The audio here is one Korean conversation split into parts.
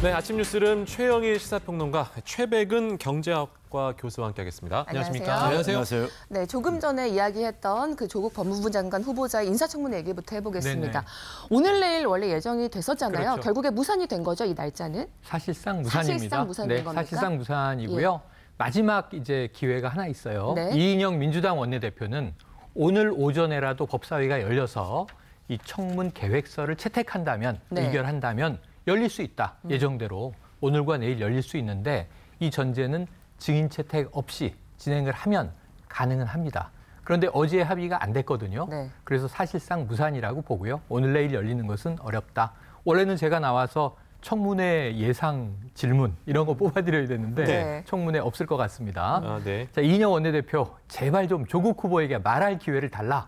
네, 아침 뉴스룸 최영일 시사평론가, 최백은 경제학과 교수와 함께하겠습니다. 안녕하십니까? 안녕하세요. 네, 조금 전에 이야기했던 그 조국 법무부 장관 후보자의 인사청문회 얘기부터 해보겠습니다. 네네. 오늘 내일 원래 예정이 됐었잖아요. 그렇죠. 결국에 무산이 된 거죠, 이 날짜는? 사실상 무산입니다. 사실상 무산된 겁니까? 사실상 무산이고요. 마지막 이제 기회가 하나 있어요. 네. 이인영 민주당 원내대표는 오늘 오전에라도 법사위가 열려서 이 청문 계획서를 채택한다면, 네. 의결한다면 열릴 수 있다. 예정대로 오늘과 내일 열릴 수 있는데 이 전제는 증인 채택 없이 진행을 하면 가능은 합니다. 그런데 어제 합의가 안 됐거든요. 네. 그래서 사실상 무산이라고 보고요. 오늘 내일 열리는 것은 어렵다. 원래는 제가 나와서 청문회 예상 질문 이런 거 뽑아드려야 되는데 네. 청문회 없을 것 같습니다. 네. 자, 이인영 원내대표 제발 좀 조국 후보에게 말할 기회를 달라.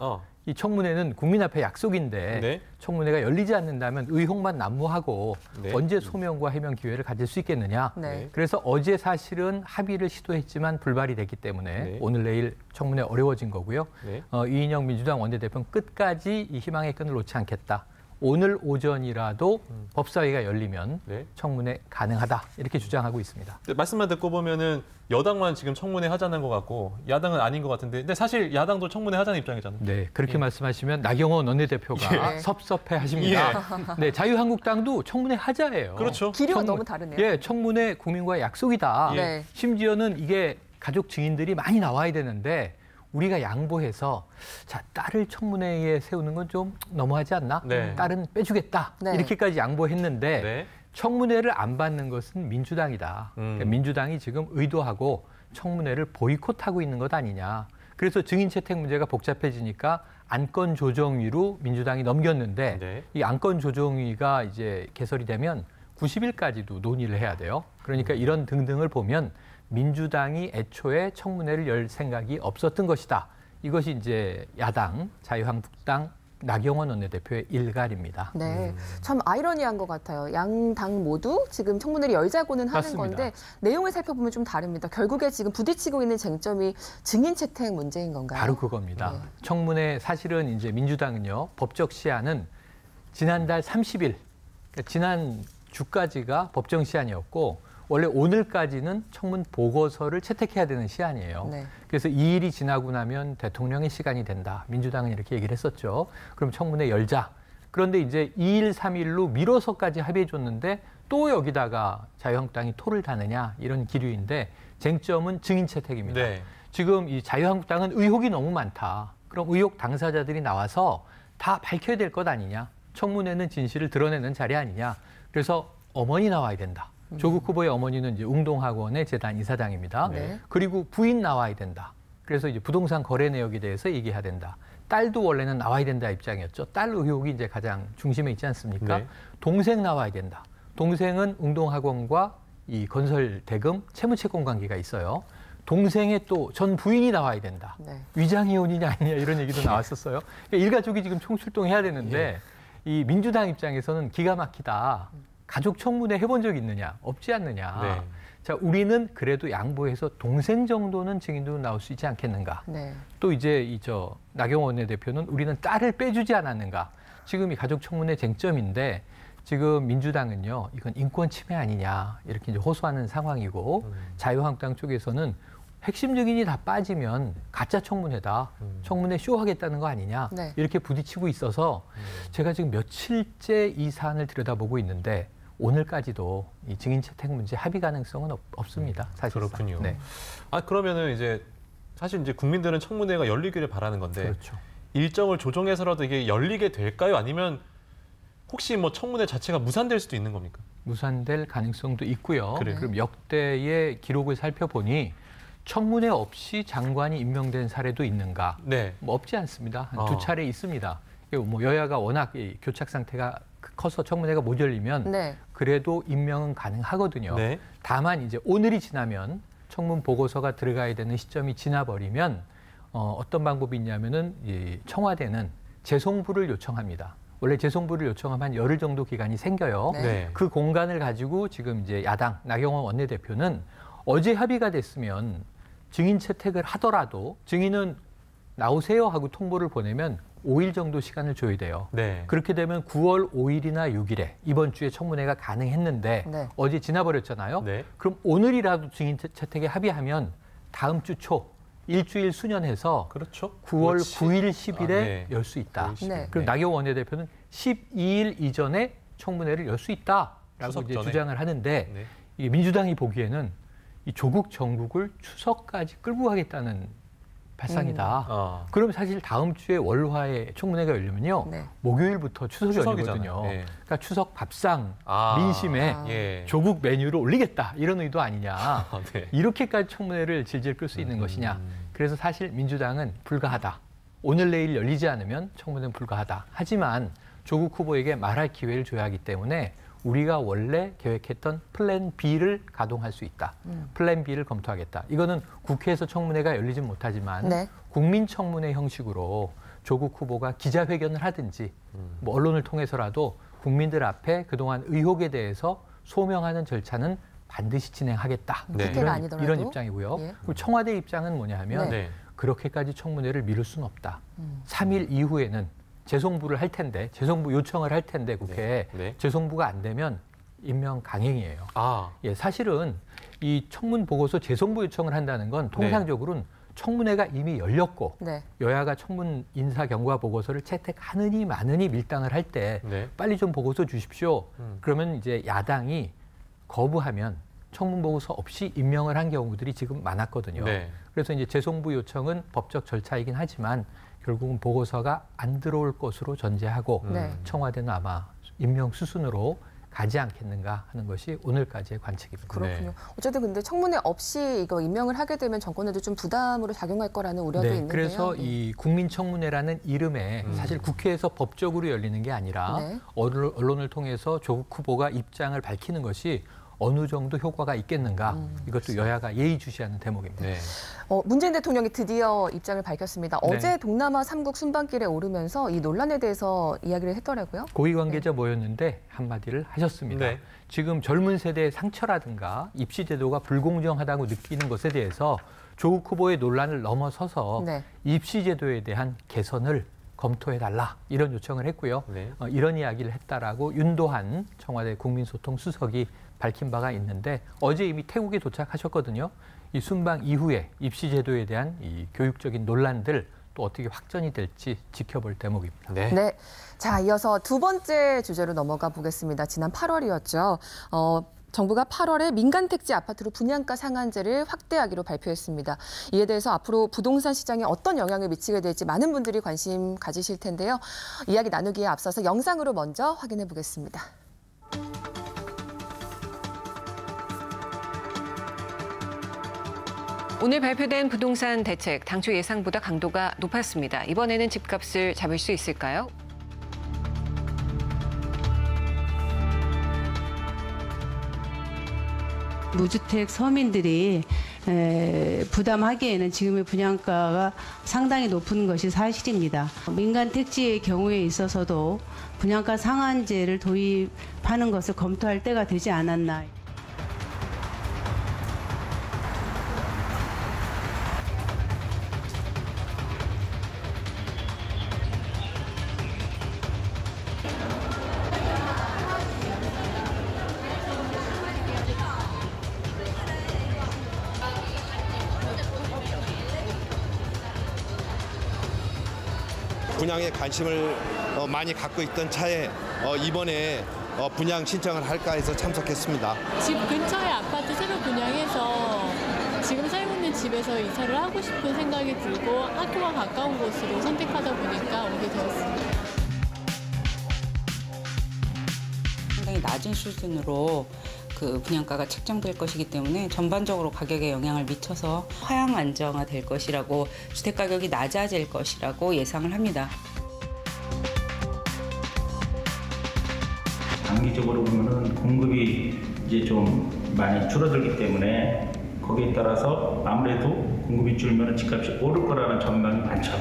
이 청문회는 국민 앞에 약속인데 네. 청문회가 열리지 않는다면 의혹만 난무하고 네. 언제 소명과 해명 기회를 가질 수 있겠느냐. 네. 그래서 어제 사실은 합의를 시도했지만 불발이 됐기 때문에 네. 오늘 내일 청문회 어려워진 거고요. 네. 이인영 민주당 원내대표는 끝까지 이 희망의 끈을 놓지 않겠다. 오늘 오전이라도 법사위가 열리면 네. 청문회 가능하다 이렇게 주장하고 있습니다. 말씀만 듣고 보면은 여당만 지금 청문회 하자는 것 같고 야당은 아닌 것 같은데, 근데 사실 야당도 청문회 하자는 입장이잖아요. 네, 그렇게 말씀하시면 나경원 원내대표가 예. 섭섭해하십니다. 네, 자유한국당도 청문회 하자예요. 그렇죠. 기류가 너무 다르네요. 예, 청문회 국민과의 약속이다. 네. 심지어는 이게 가족 증인들이 많이 나와야 되는데 우리가 양보해서 자, 딸을 청문회에 세우는 건 좀 너무하지 않나? 네. 딸은 빼주겠다. 네. 이렇게까지 양보했는데 네. 청문회를 안 받는 것은 민주당이다. 그러니까 민주당이 지금 의도하고 청문회를 보이콧하고 있는 것 아니냐. 그래서 증인 채택 문제가 복잡해지니까 안건 조정위로 민주당이 넘겼는데 네. 이 안건 조정위가 이제 개설이 되면 90일까지도 논의를 해야 돼요. 그러니까 이런 등등을 보면 민주당이 애초에 청문회를 열 생각이 없었던 것이다. 이것이 이제 야당, 자유한국당, 나경원 원내대표의 일갈입니다. 네, 참 아이러니한 것 같아요. 양 당 모두 지금 청문회를 열자고는 하는 맞습니다. 건데 내용을 살펴보면 좀 다릅니다. 결국에 지금 부딪히고 있는 쟁점이 증인 채택 문제인 건가요? 바로 그겁니다. 네. 청문회 사실은 이제 민주당은요, 법적 시한은 지난달 30일, 그러니까 지난 주까지가 법정 시한이었고 원래 오늘까지는 청문 보고서를 채택해야 되는 시한이에요. 네. 그래서 2일이 지나고 나면 대통령의 시간이 된다. 민주당은 이렇게 얘기를 했었죠. 그럼 청문회 열자. 그런데 이제 2일, 3일로 미뤄서까지 합의해 줬는데 또 여기다가 자유한국당이 토를 다느냐 이런 기류인데 쟁점은 증인 채택입니다. 네. 지금 이 자유한국당은 의혹이 너무 많다. 그럼 의혹 당사자들이 나와서 다 밝혀야 될 것 아니냐. 청문회는 진실을 드러내는 자리 아니냐. 그래서 어머니 나와야 된다. 조국 후보의 어머니는 이제 웅동학원의 재단 이사장입니다. 네. 그리고 부인 나와야 된다. 그래서 이제 부동산 거래 내역에 대해서 얘기해야 된다. 딸도 원래는 나와야 된다 입장이었죠. 딸 의혹이 이제 가장 중심에 있지 않습니까? 네. 동생 나와야 된다. 동생은 웅동학원과 이 건설 대금 채무채권 관계가 있어요. 동생의 또 전 부인이 나와야 된다. 네. 위장이혼이냐 아니냐 이런 얘기도 나왔었어요. 그러니까 일가족이 지금 총출동해야 되는데 이 민주당 입장에서는 기가 막히다. 가족 청문회 해본 적 있느냐? 없지 않느냐? 네. 자, 우리는 그래도 양보해서 동생 정도는 증인으로 나올 수 있지 않겠는가? 네. 또 이제 나경원 원내대표는 우리는 딸을 빼주지 않았는가? 지금 이 가족 청문회 쟁점인데 지금 민주당은요, 이건 인권 침해 아니냐 이렇게 이제 호소하는 상황이고 자유한국당 쪽에서는 핵심 증인이 다 빠지면 가짜 청문회다. 청문회 쇼하겠다는 거 아니냐. 네. 이렇게 부딪히고 있어서 제가 지금 며칠째 이 사안을 들여다보고 있는데 오늘까지도 이 증인 채택 문제 합의 가능성은 없습니다. 사실상. 그렇군요. 네. 그러면은 이제 사실 이제 국민들은 청문회가 열리기를 바라는 건데 그렇죠. 일정을 조정해서라도 이게 열리게 될까요? 아니면 혹시 뭐 청문회 자체가 무산될 수도 있는 겁니까? 무산될 가능성도 있고요. 그래요? 그럼 역대의 기록을 살펴보니 청문회 없이 장관이 임명된 사례도 있는가? 네. 뭐 없지 않습니다. 한 2차례 있습니다. 뭐 여야가 워낙 이 교착 상태가 커서 청문회가 못 열리면 네. 그래도 임명은 가능하거든요. 네. 다만 이제 오늘이 지나면 청문 보고서가 들어가야 되는 시점이 지나버리면 어떤 방법이 있냐면은 이 청와대는 재송부를 요청합니다. 원래 재송부를 요청하면 한 열흘 정도 기간이 생겨요. 네. 네. 그 공간을 가지고 지금 이제 야당 나경원 원내대표는 어제 합의가 됐으면 증인 채택을 하더라도 증인은 나오세요 하고 통보를 보내면 5일 정도 시간을 줘야 돼요. 네. 그렇게 되면 9월 5일이나 6일에 이번 주에 청문회가 가능했는데 네. 어제 지나버렸잖아요. 네. 그럼 오늘이라도 증인 채택에 합의하면 다음 주 초 일주일 수년해서 그렇죠. 9월 그렇지. 9일, 10일에 네. 열 수 있다. 9일, 10일. 네. 그럼 나경원 원내대표는 12일 이전에 청문회를 열 수 있다라고 추석 이제 전에. 주장을 하는데 네. 이게 민주당이 보기에는 이 조국 정국을 추석까지 끌고 가겠다는 발상이다. 그럼 사실 다음 주에 월화에 청문회가 열리면요. 네. 목요일부터 추석이 추석이잖아요. 열리거든요. 네. 그러니까 추석 밥상 아. 민심에 예. 조국 메뉴를 올리겠다 이런 의도 아니냐. 네. 이렇게까지 청문회를 질질 끌 수 있는 것이냐. 그래서 사실 민주당은 불가하다. 오늘 내일 열리지 않으면 청문회는 불가하다. 하지만 조국 후보에게 말할 기회를 줘야 하기 때문에 우리가 원래 계획했던 플랜 B를 가동할 수 있다. 플랜 B를 검토하겠다. 이거는 국회에서 청문회가 열리진 못하지만 네. 국민청문회 형식으로 조국 후보가 기자회견을 하든지 뭐 언론을 통해서라도 국민들 앞에 그동안 의혹에 대해서 소명하는 절차는 반드시 진행하겠다. 네. 국회가 아니더라도. 이런 입장이고요. 예. 그리고 청와대 입장은 뭐냐 하면 네. 그렇게까지 청문회를 미룰 수는 없다. 3일 이후에는 재송부를 할 텐데 재송부 요청을 할 텐데 국회에 네. 재송부가 안 되면 임명 강행이에요. 아. 예, 사실은 이 청문 보고서 재송부 요청을 한다는 건 통상적으로는 청문회가 이미 열렸고 네. 여야가 청문 인사 경과 보고서를 채택하느니 마느니 밀당을 할 때 네. 빨리 좀 보고서 주십시오. 그러면 이제 야당이 거부하면 청문 보고서 없이 임명을 한 경우들이 지금 많았거든요. 네. 그래서 이제 재송부 요청은 법적 절차이긴 하지만 결국은 보고서가 안 들어올 것으로 전제하고 네. 청와대는 아마 임명 수순으로 가지 않겠는가 하는 것이 오늘까지의 관측입니다. 그렇군요. 네. 어쨌든 근데 청문회 없이 이거 임명을 하게 되면 정권에도 좀 부담으로 작용할 거라는 우려도 있는데요. 그래서 네. 이 국민청문회라는 이름에 사실 국회에서 법적으로 열리는 게 아니라 네. 언론을 통해서 조국 후보가 입장을 밝히는 것이 어느 정도 효과가 있겠는가 이것도 여야가 예의주시하는 대목입니다. 네. 문재인 대통령이 드디어 입장을 밝혔습니다. 네. 어제 동남아 3국 순방길에 오르면서 이 논란에 대해서 이야기를 했더라고요. 고위 관계자 모였는데 한마디를 하셨습니다. 네. 지금 젊은 세대의 상처라든가 입시 제도가 불공정하다고 느끼는 것에 대해서 조국 후보의 논란을 넘어서서 네. 입시 제도에 대한 개선을 검토해달라 이런 요청을 했고요. 네. 이런 이야기를 했다라고 윤도한 청와대 국민소통 수석이 밝힌 바가 있는데 어제 이미 태국에 도착하셨거든요. 이 순방 이후에 입시 제도에 대한 이 교육적인 논란들 또 어떻게 확전이 될지 지켜볼 대목입니다. 네. 네. 자, 이어서 두 번째 주제로 넘어가 보겠습니다. 지난 8월이었죠. 정부가 8월에 민간 택지 아파트로 분양가 상한제를 확대하기로 발표했습니다. 이에 대해서 앞으로 부동산 시장에 어떤 영향을 미치게 될지 많은 분들이 관심 가지실 텐데요. 이야기 나누기에 앞서서 영상으로 먼저 확인해 보겠습니다. 오늘 발표된 부동산 대책, 당초 예상보다 강도가 높았습니다. 이번에는 집값을 잡을 수 있을까요? 무주택 서민들이 부담하기에는 지금의 분양가가 상당히 높은 것이 사실입니다. 민간 택지의 경우에 있어서도 분양가 상한제를 도입하는 것을 검토할 때가 되지 않았나. 분양에 관심을 많이 갖고 있던 차에 이번에 분양 신청을 할까 해서 참석했습니다. 집 근처에 아파트 새로 분양해서 지금 살고 있는 집에서 이사를 하고 싶은 생각이 들고 학교와 가까운 곳으로 선택하다 보니까 오게 되었습니다. 상당히 낮은 수준으로 그 분양가가 책정될 것이기 때문에 전반적으로 가격에 영향을 미쳐서 하향 안정화될 것이라고 주택 가격이 낮아질 것이라고 예상을 합니다. 단기적으로 보면은 공급이 이제 좀 많이 줄어들기 때문에 거기에 따라서 아무래도 공급이 줄면 집값이 오를 거라는 전망이 많죠.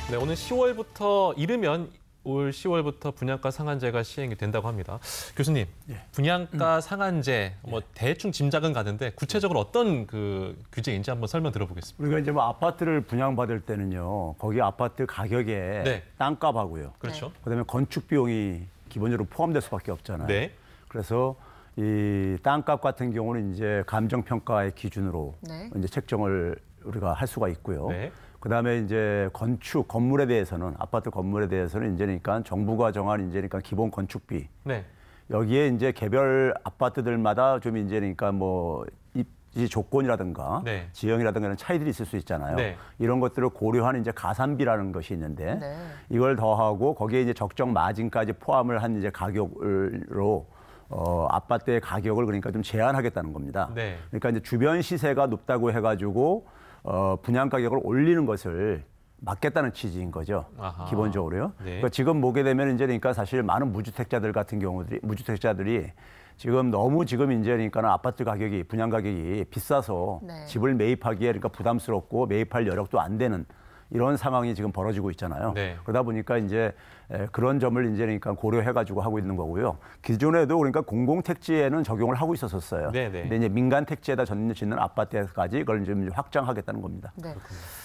네, 오늘 10월부터 이르면 올 10월부터 분양가 상한제가 시행이 된다고 합니다. 교수님, 예. 분양가 상한제 뭐 대충 짐작은 가는데 구체적으로 어떤 그 규제인지 한번 설명 들어보겠습니다. 우리가 이제 뭐 아파트를 분양받을 때는요, 거기 아파트 가격에 네. 땅값하고요. 그렇죠. 그다음에 건축 비용이 기본적으로 포함될 수밖에 없잖아요. 네. 그래서 이 땅값 같은 경우는 이제 감정 평가의 기준으로 네. 이제 책정을 우리가 할 수가 있고요. 네. 그다음에 이제 건축 건물에 대해서는 아파트 건물에 대해서는 이제 그러니까 정부가 정한 이제 그러니까 기본 건축비 네. 여기에 이제 개별 아파트들마다 좀 이제 그러니까 뭐 입지 조건이라든가 네. 지형이라든가 이런 차이들이 있을 수 있잖아요. 네. 이런 것들을 고려한 이제 가산비라는 것이 있는데 네. 이걸 더하고 거기에 이제 적정 마진까지 포함을 한 이제 가격으로 아파트의 가격을 그러니까 좀 제한하겠다는 겁니다. 네. 그러니까 이제 주변 시세가 높다고 해가지고 분양 가격을 올리는 것을 막겠다는 취지인 거죠. 아하. 기본적으로요. 네. 그러니까 지금 보게 되면 이제 그러니까 사실 많은 무주택자들 같은 경우들이 무주택자들이 지금 너무 지금 이제 그러니까 아파트 가격이 분양 가격이 비싸서 네. 집을 매입하기에 그러니까 부담스럽고 매입할 여력도 안 되는 이런 상황이 지금 벌어지고 있잖아요. 네. 그러다 보니까 이제 그런 점을 이제 그러니까 고려해가지고 하고 있는 거고요. 기존에도 그러니까 공공택지에는 적용을 하고 있었어요. 네, 네. 근데 이제 민간택지에다 짓는 아파트까지 이걸 좀 확장하겠다는 겁니다. 네.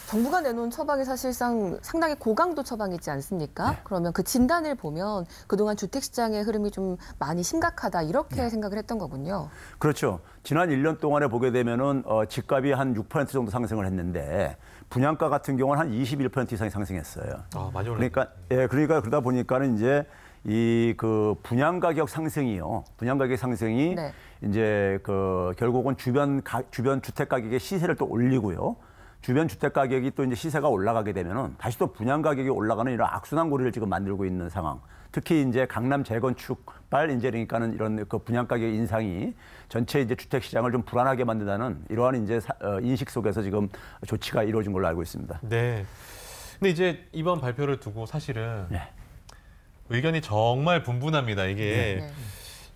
정부가 내놓은 처방이 사실상 상당히 고강도 처방이지 않습니까? 네. 그러면 그 진단을 보면 그동안 주택시장의 흐름이 좀 많이 심각하다 이렇게 생각을 했던 거군요. 그렇죠. 지난 1년 동안에 보게 되면은 집값이 한 6% 정도 상승을 했는데 분양가 같은 경우는 한 21% 이상이 상승했어요. 아, 많이 올랐네요. 그러니까 그러다 보니까는 이제 이 그 분양 가격 상승이요. 분양 가격 상승이 네. 이제 그 결국은 주변 주택 가격의 시세를 또 올리고요. 주변 주택 가격이 또 이제 시세가 올라가게 되면은 다시 또 분양 가격이 올라가는 이런 악순환고리를 지금 만들고 있는 상황. 특히 이제 강남 재건축발 이제 그러니까는 이런 그 분양 가격 인상이 전체 이제 주택 시장을 좀 불안하게 만든다는 이러한 이제 인식 속에서 지금 조치가 이루어진 걸로 알고 있습니다. 네. 근데 이제 이번 발표를 두고 사실은 네. 의견이 정말 분분합니다. 이게 네.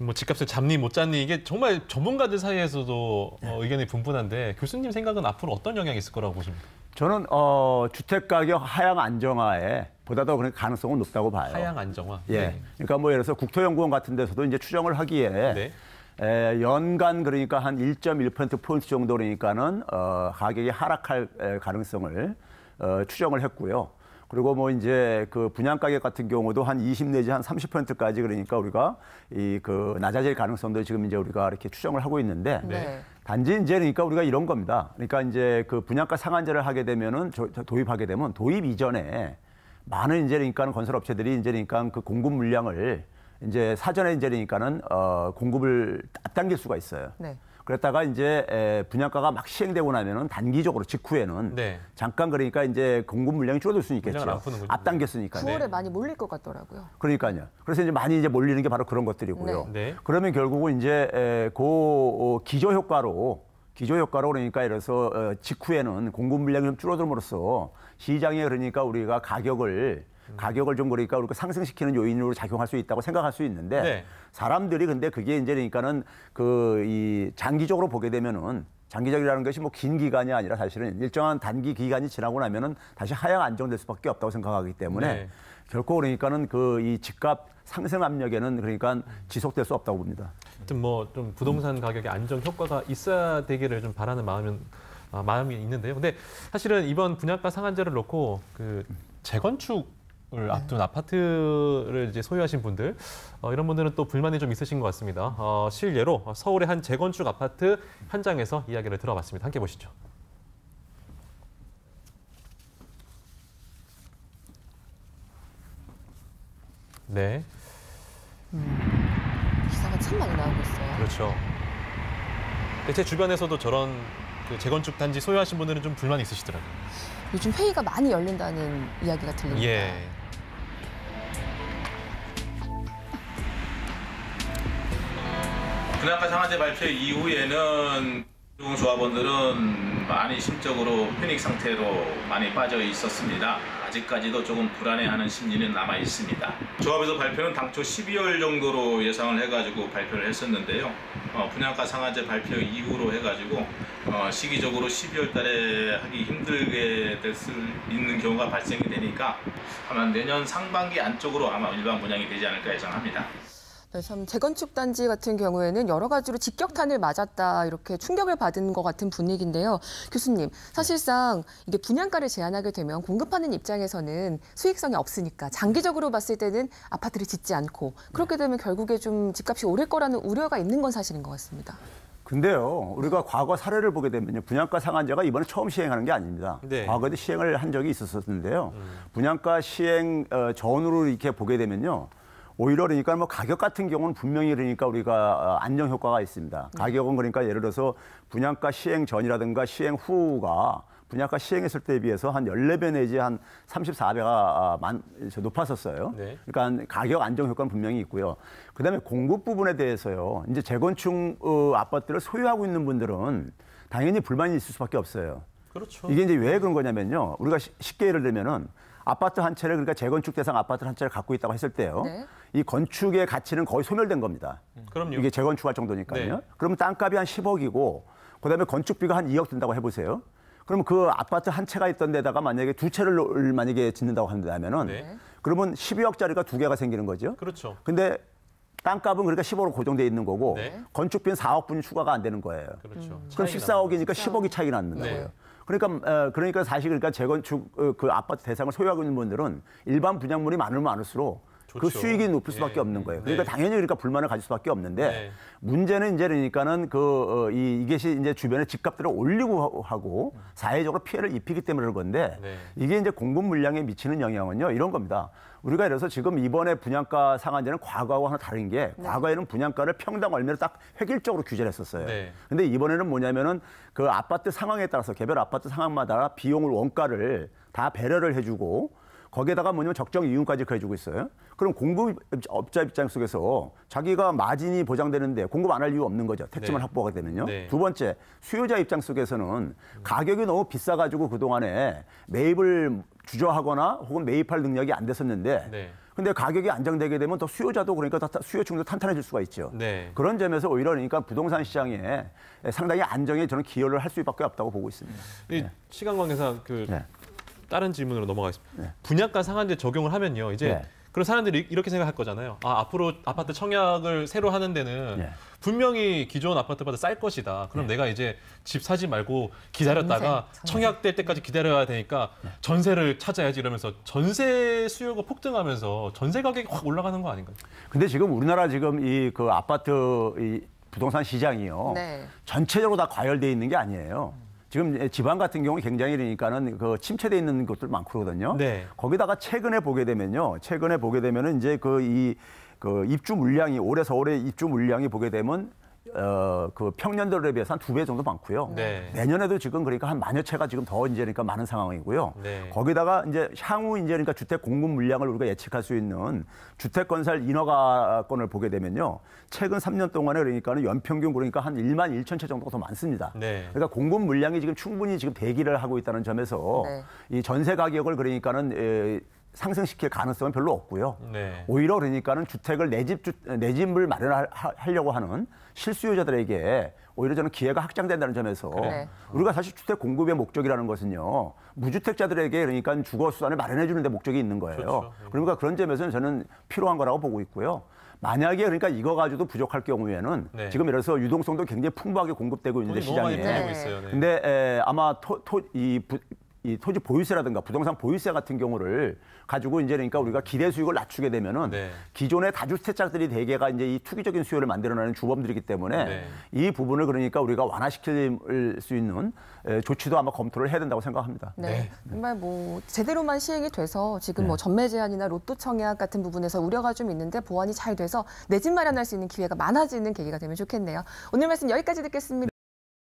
뭐 집값을 잡니 못 잡니 이게 정말 전문가들 사이에서도 의견이 분분한데 교수님 생각은 앞으로 어떤 영향이 있을 거라고 보십니까? 저는 주택 가격 하향 안정화에 보다 더 그런 가능성은 높다고 봐요. 하향 안정화. 예. 네. 그러니까 뭐 예를 들어서 국토연구원 같은 데서도 이제 추정을 하기에 네. 연간 그러니까 한 1.1% 포인트 정도 그러니까는 가격이 하락할 가능성을 추정을 했고요. 그리고 뭐 이제 그 분양 가격 같은 경우도 한 20 내지 한 30%까지 그러니까 우리가 이 그 낮아질 가능성도 지금 이제 우리가 이렇게 추정을 하고 있는데 네. 단지 이제 그러니까 우리가 이런 겁니다. 그러니까 이제 그 분양가 상한제를 하게 되면은 도입하게 되면 도입 이전에 많은 이제 그러니까는 건설업체들이 이제 그러니까 그 공급 물량을 이제 사전에 이제 그러니까는 공급을 앞당길 수가 있어요. 네. 그랬다가 이제 분양가가 막 시행되고 나면은 단기적으로 직후에는 네. 잠깐 그러니까 이제 공급 물량이 줄어들 수는 있겠죠. 물량을 안 푸는군요. 앞당겼으니까. 9월에 많이 몰릴 것 같더라고요. 그러니까요. 그래서 이제 많이 이제 몰리는 게 바로 그런 것들이고요. 네. 네. 그러면 결국은 이제 기저 효과로 그러니까 이래서 직후에는 공급 물량이 좀 줄어들므로써 시장에 그러니까 우리가 가격을 좀 그러니까 우리가 상승시키는 요인으로 작용할 수 있다고 생각할 수 있는데 네. 사람들이 근데 그게 이제 그러니까는 이 장기적으로 보게 되면은 장기적이라는 것이 뭐 긴 기간이 아니라 사실은 일정한 단기 기간이 지나고 나면은 다시 하향 안정될 수밖에 없다고 생각하기 때문에 네. 결코 그러니까는 이 집값 상승 압력에는 그러니까 지속될 수 없다고 봅니다. 하여튼 뭐 좀 부동산 가격의 안정 효과가 있어야 되기를 좀 바라는 마음이 있는데요. 근데 사실은 이번 분양가 상한제를 놓고 그 재건축을 앞둔 아파트를 이제 소유하신 분들 이런 분들은 또 불만이 좀 있으신 것 같습니다. 실예로 서울의 한 재건축 아파트 현장에서 이야기를 들어봤습니다. 함께 보시죠. 네. 기사가 참 많이 나오고 있어요. 그렇죠. 제 주변에서도 저런 그 재건축 단지 소유하신 분들은 좀 불만이 있으시더라고요. 요즘 회의가 많이 열린다는 이야기가 들립니다. 예. 분양가 상한제 발표 이후에는 조합원들은 많이 심적으로 패닉 상태로 많이 빠져 있었습니다. 아직까지도 조금 불안해하는 심리는 남아 있습니다. 조합에서 발표는 당초 12월 정도로 예상을 해가지고 발표를 했었는데요. 분양가 상한제 발표 이후로 해가지고 시기적으로 12월 달에 하기 힘들게 될 수 있는 경우가 발생이 되니까 아마 내년 상반기 안쪽으로 아마 일반 분양이 되지 않을까 예상합니다. 네, 참 재건축 단지 같은 경우에는 여러 가지로 직격탄을 맞았다 이렇게 충격을 받은 것 같은 분위기인데요. 교수님, 사실상 이게 분양가를 제한하게 되면 공급하는 입장에서는 수익성이 없으니까 장기적으로 봤을 때는 아파트를 짓지 않고 그렇게 되면 결국에 좀 집값이 오를 거라는 우려가 있는 건 사실인 것 같습니다. 근데요, 우리가 과거 사례를 보게 되면요, 분양가 상한제가 이번에 처음 시행하는 게 아닙니다. 네. 과거에도 시행을 한 적이 있었는데요. 분양가 시행 전후로 이렇게 보게 되면요, 오히려 그러니까 뭐 가격 같은 경우는 분명히 그러니까 우리가 안정 효과가 있습니다. 가격은 그러니까 예를 들어서 분양가 시행 전이라든가 시행 후가 분양가 시행했을 때에 비해서 한 14배 내지 한 34배가 높았었어요. 네. 그러니까 가격 안정 효과는 분명히 있고요. 그다음에 공급 부분에 대해서요. 이제 재건축 아파트를 소유하고 있는 분들은 당연히 불만이 있을 수밖에 없어요. 그렇죠. 이게 이제 왜 그런 거냐면요. 우리가 쉽게 예를 들면은 아파트 한 채를 그러니까 재건축 대상 아파트 한 채를 갖고 있다고 했을 때요. 네. 이 건축의 가치는 거의 소멸된 겁니다. 그럼요. 이게 재건축할 정도니까요. 네. 그러면 땅값이 한 10억이고 그다음에 건축비가 한 2억 든다고 해보세요. 그러면 그 아파트 한 채가 있던 데다가 만약에 두 채를 만약에 짓는다고 한다면은 네. 그러면 12억짜리가 두 개가 생기는 거죠. 그렇죠. 근데 땅값은 그러니까 10억으로 고정돼 있는 거고 네. 건축비는 4억 분이 추가가 안 되는 거예요. 그렇죠. 그럼 14억이니까 10억이 차이 나는 네. 거예요. 그러니까 사실 그러니까 재건축 그 아파트 대상을 소유하고 있는 분들은 일반 분양물이 많으면 많을수록 그 좋죠. 수익이 높을 수밖에 네. 없는 거예요. 그러니까 네. 당연히 그러니까 불만을 가질 수밖에 없는데 네. 문제는 이제 그러니까는 이것이 이제 주변에 집값들을 올리고 하고 사회적으로 피해를 입히기 때문에 그런 건데 네. 이게 이제 공급 물량에 미치는 영향은요 이런 겁니다. 우리가 예를 들어서 지금 이번에 분양가 상한제는 과거하고 하나 다른 게 과거에는 분양가를 평당 얼마를 딱 획일적으로 규제를 했었어요. 네. 근데 이번에는 뭐냐면은 그 아파트 상황에 따라서 개별 아파트 상황마다 비용을 원가를 다 배려를 해주고 거기에다가 뭐냐면 적정 이윤까지 더해주고 있어요. 그럼 공급업자 입장 속에서 자기가 마진이 보장되는데 공급 안 할 이유 없는 거죠. 택지만 네. 확보가 되면요. 네. 두 번째, 수요자 입장 속에서는 가격이 너무 비싸가지고 그동안에 매입을 주저하거나 혹은 매입할 능력이 안 됐었는데 네. 근데 가격이 안정되게 되면 더 수요자도 그러니까 수요층도 탄탄해질 수가 있죠. 네. 그런 점에서 오히려 그러니까 부동산 시장에 상당히 안정에 저는 기여를 할 수밖에 없다고 보고 있습니다. 이 시간 관계상 네. 다른 질문으로 넘어가겠습니다. 네. 분양가 상한제 적용을 하면요. 이제 네. 그런 사람들이 이렇게 생각할 거잖아요. 앞으로 아파트 청약을 새로 하는 데는 네. 분명히 기존 아파트보다 쌀 것이다. 그럼 내가 이제 집 사지 말고 기다렸다가 전세. 청약될 때까지 기다려야 되니까 전세를 찾아야지 이러면서 전세 수요가 폭등하면서 전세 가격이 확 올라가는 거 아닌가요? 근데 지금 우리나라 지금 그 아파트 부동산 시장이요. 네. 전체적으로 다 과열돼 있는 게 아니에요. 지금 지방 같은 경우 굉장히 그러니까는 그 침체돼 있는 곳들 많거든요. 네. 거기다가 최근에 보게 되면요. 이제 그 입주 물량이 올해 서울의 입주 물량이 보게 되면 그 평년도에 비해서 한 2배 정도 많고요. 네. 내년에도 지금 그러니까 한 만여 채가 지금 더 이제 그러니까 많은 상황이고요. 네. 거기다가 이제 향후 이제 그러니까 주택 공급 물량을 우리가 예측할 수 있는 주택 건설 인허가권을 보게 되면요. 최근 3년 동안에 그러니까는 연평균 그러니까 한 1만 1천 채 정도가 더 많습니다. 네. 그러니까 공급 물량이 지금 충분히 지금 대기를 하고 있다는 점에서 네. 이 전세 가격을 그러니까는 상승시킬 가능성은 별로 없고요. 네. 오히려 그러니까는 주택을 내 집을 마련하려고 하는 실수요자들에게 오히려 저는 기회가 확장된다는 점에서 네. 우리가 사실 주택 공급의 목적이라는 것은요. 무주택자들에게 그러니까 주거 수단을 마련해 주는 데 목적이 있는 거예요. 그렇죠. 그러니까 그런 점에서는 저는 필요한 거라고 보고 있고요. 만약에 그러니까 이거 가지고도 부족할 경우에는 네. 지금 예를 들어서 유동성도 굉장히 풍부하게 공급되고 있는데 돈이 너무 많이 시장에. 들어오고 있어요. 네. 근데 아마 이 토지 보유세라든가 부동산 보유세 같은 경우를 가지고 이제 그러니까 우리가 기대 수익을 낮추게 되면은 네. 기존의 다주택자들이 대개가 이제 이 투기적인 수요를 만들어내는 주범들이기 때문에 네. 이 부분을 그러니까 우리가 완화시킬 수 있는 조치도 아마 검토를 해야 된다고 생각합니다. 네. 네. 정말 뭐 제대로만 시행이 돼서 지금 네. 뭐 전매 제한이나 로또 청약 같은 부분에서 우려가 좀 있는데 보완이 잘 돼서 내 집 마련할 수 있는 기회가 많아지는 계기가 되면 좋겠네요. 오늘 말씀 여기까지 듣겠습니다.